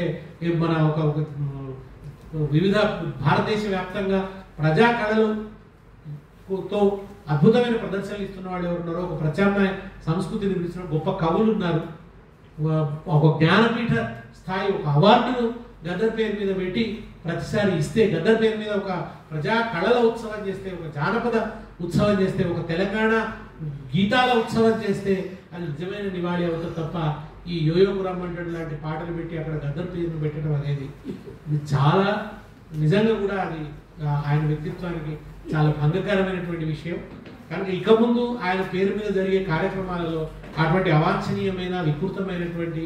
మన ఒక వివిధ భారతదేశ వ్యాప్తంగా ప్రజా కళలతో అద్భుతమైన ప్రదర్శనలు ఇస్తున్న వాళ్ళు ఎవరున్నారో, ఒక ప్రత్యామ్నాయ సంస్కృతి నిర్మిస్తున్న గొప్ప కవులు ఉన్నారు, ఒక జ్ఞానపీఠ స్థాయి ఒక అవార్డును గద్దర్ పేరు మీద పెట్టి ప్రతిసారి ఇస్తే, గద్దర్ పేరు మీద ఒక ప్రజా కళల ఉత్సవం చేస్తే, ఒక జానపద ఉత్సవం చేస్తే, ఒక తెలంగాణ గీతాల ఉత్సవం చేస్తే అది నిజమైన నివాళి అవుతుంది తప్ప ఈ యోయోకు రమ్మంటాడు లాంటి పాటలు పెట్టి అక్కడ గద్దర్ పేరును పెట్టడం అనేది చాలా నిజంగా కూడా అది ఆయన వ్యక్తిత్వానికి చాలా భంగకరమైనటువంటి విషయం. కనుక ఇక ముందు ఆయన పేరు మీద జరిగే కార్యక్రమాలలో అటువంటి అవాంఛనీయమైన, వికృతమైనటువంటి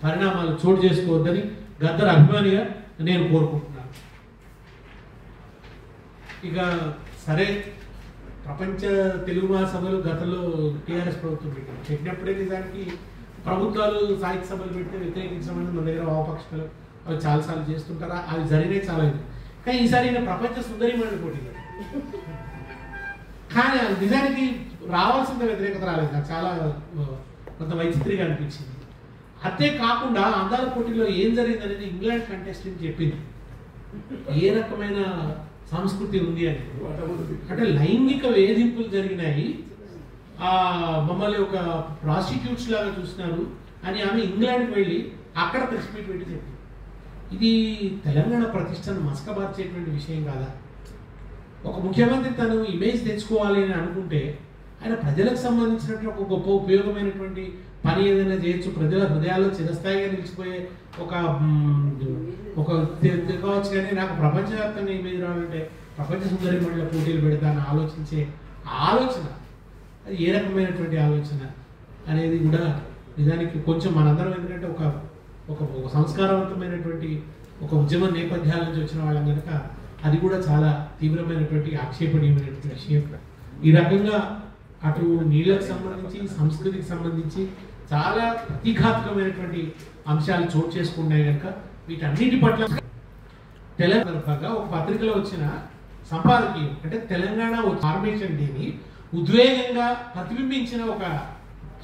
పరిణామాలు చోటు చేసుకోవద్దని గద్దర్ అభిమానిగా నేను కోరుకుంటున్నాను. ఇక సరే, ప్రపంచ తెలుగు మహాసభలు గతంలో టీఆర్ఎస్ ప్రభుత్వం పెట్టినప్పుడే నిజానికి ప్రభుత్వాలు సాహిత్య సభలు పెడితే వ్యతిరేకించమని మన దగ్గర వామపక్షాలు అవి చాలాసార్లు చేస్తుంటారా, అవి జరిగినాయి చాలా. కానీ ఈసారి ప్రపంచ సుందరిమణి పోటీ, కానీ నిజానికి రావాల్సిన వ్యతిరేకత రాలేదు. నాకు చాలా కొంత వైచిత్రిగా అనిపించింది. అంతే కాకుండా అందాల పోటీలో ఏం జరిగింది అనేది ఇంగ్లాండ్ కంటెస్టెంట్ చెప్పింది ఏ రకమైన సంస్కృతి ఉంది అని. అంటే లైంగిక వేధింపులు జరిగినాయి, మమ్మల్ని ఒక ప్రాస్టిట్యూట్స్ లాగా చూసినారు అని ఆమె ఇంగ్లాండ్కి వెళ్ళి అక్కడ ప్రెస్ మీట్ పెట్టి చెప్పింది. ఇది తెలంగాణ ప్రతిష్టను మసకబార్చేటువంటి విషయం కాదా? ఒక ముఖ్యమంత్రి తను ఇమేజ్ తెచ్చుకోవాలి అని అనుకుంటే ఆయన ప్రజలకు సంబంధించినటువంటి ఒక గొప్ప ఉపయోగమైనటువంటి పని ఏదైనా చేయొచ్చు, ప్రజల హృదయాల్లో చిరస్థాయిగా నిలిచిపోయే ఒక కావచ్చు. కానీ నాకు ప్రపంచవ్యాప్తంగా ఇమేజ్ రావాలంటే ప్రపంచ సుందరి మండల పోటీలు పెడతానని ఆలోచించే ఆలోచన అది ఏ రకమైనటువంటి ఆలోచన అనేది కూడా నిజానికి కొంచెం మనందరం ఎందుకంటే ఒక ఒక ఒక సంస్కారవంతమైనటువంటి ఒక ఉద్యమ నేపథ్యాల నుంచి వచ్చిన వాళ్ళం కనుక అది కూడా చాలా తీవ్రమైనటువంటి ఆక్షేపణీయమైనటువంటి విషయం. ఈ రకంగా అటు నీళ్ళకు సంబంధించి సంస్కృతికి సంబంధించి చాలా ప్రతీకాత్మకమైనటువంటి అంశాలు చోటు చేసుకున్నాయి కనుక వీటన్నిటి పట్ల తెలంగాణ ఒక పత్రికలో వచ్చిన సంపాదకీయం అంటే తెలంగాణ ఫార్మేషన్ డేని ఉద్వేగంగా ప్రతిబింబించిన ఒక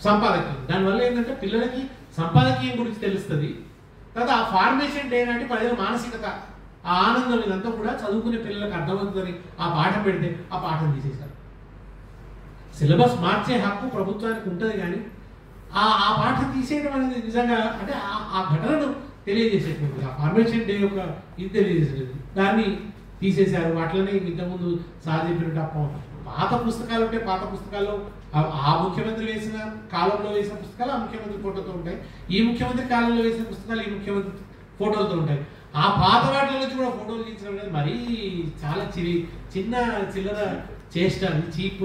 సంపాదకీయం. దానివల్ల ఏంటంటే పిల్లలకి సంపాదకీయం గురించి తెలుస్తుంది. తర్వాత ఆ ఫార్మేషన్ డే అంటే ప్రజల మానసికత, ఆ ఆనందం ఇదంతా కూడా చదువుకునే పిల్లలకు అర్థమవుతుందని ఆ పాఠం పెడితే ఆ పాఠం తీసేశారు. సిలబస్ మార్చే హక్కు ప్రభుత్వానికి ఉంటుంది, కానీ ఆ పాఠం తీసేయడం అనేది నిజంగా అంటే ఆ ఘటనను తెలియజేసేటువంటి ఆ ఫార్మేషన్ డే యొక్క ఇది తెలియజేసేది దాన్ని తీసేశారు. అట్లనే ఇంతకుముందు సాధించినట్టు పాత పుస్తకాలు ఉంటే పాత పుస్తకాల్లో ఆ ముఖ్యమంత్రి వేసిన కాలంలో వేసిన పుస్తకాలు ఆ ముఖ్యమంత్రి ఫోటోతో ఉంటాయి, ఈ ముఖ్యమంత్రి కాలంలో వేసిన పుస్తకాలు ఈ ముఖ్యమంత్రి ఫోటోలతో ఉంటాయి. ఆ పాత వాటిలో నుంచి కూడా ఫోటోలు తీయించడం అనేది మరీ చాలా చిన్న చిల్లర చేష్ట, చీప్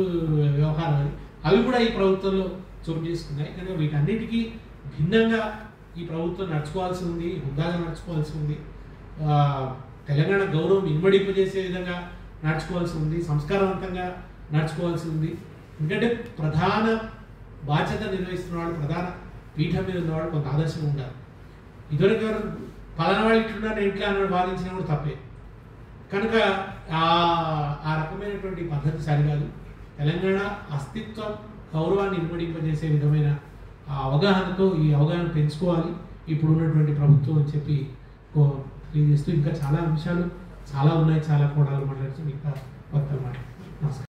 వ్యవహారం అది. అవి కూడా ఈ ప్రభుత్వంలో చోటు చేసుకున్నాయి. కనుక వీటన్నిటికీ భిన్నంగా ఈ ప్రభుత్వం నడుచుకోవాల్సి ఉంది, హుందాగా నడుచుకోవాల్సి ఉంది, తెలంగాణ గౌరవం ఇనుమడింపజేసే విధంగా నడుచుకోవాల్సి ఉంది, సంస్కారవంతంగా నడుచుకోవాల్సి ఉంది. ఎందుకంటే ప్రధాన బాధ్యత నిర్వహిస్తున్నవాడు, ప్రధాన పీఠం మీద ఉన్నవాడు కొంత ఆదర్శంగా ఉండాలి. ఇదివరకు పలానా వాళ్ళు ఇట్లున్నారు ఇంట్లో అన్నాడు వాదించిన కూడా తప్పే. కనుక ఆ రకమైనటువంటి పద్ధతి సరికాదు. తెలంగాణ అస్తిత్వం గౌరవాన్ని ఇనుమడింపజేసే విధమైన అవగాహనతో ఈ అవగాహన పెంచుకోవాలి ఇప్పుడు ఉన్నటువంటి ప్రభుత్వం అని చెప్పి తెలియజేస్తూ ఇంకా చాలా అంశాలు చాలా ఉన్నాయి, చాలా కోణాలు మాట్లాడుతూ ఇంకా వక్తలు మాట్లాడుతున్నాం. నమస్కారం.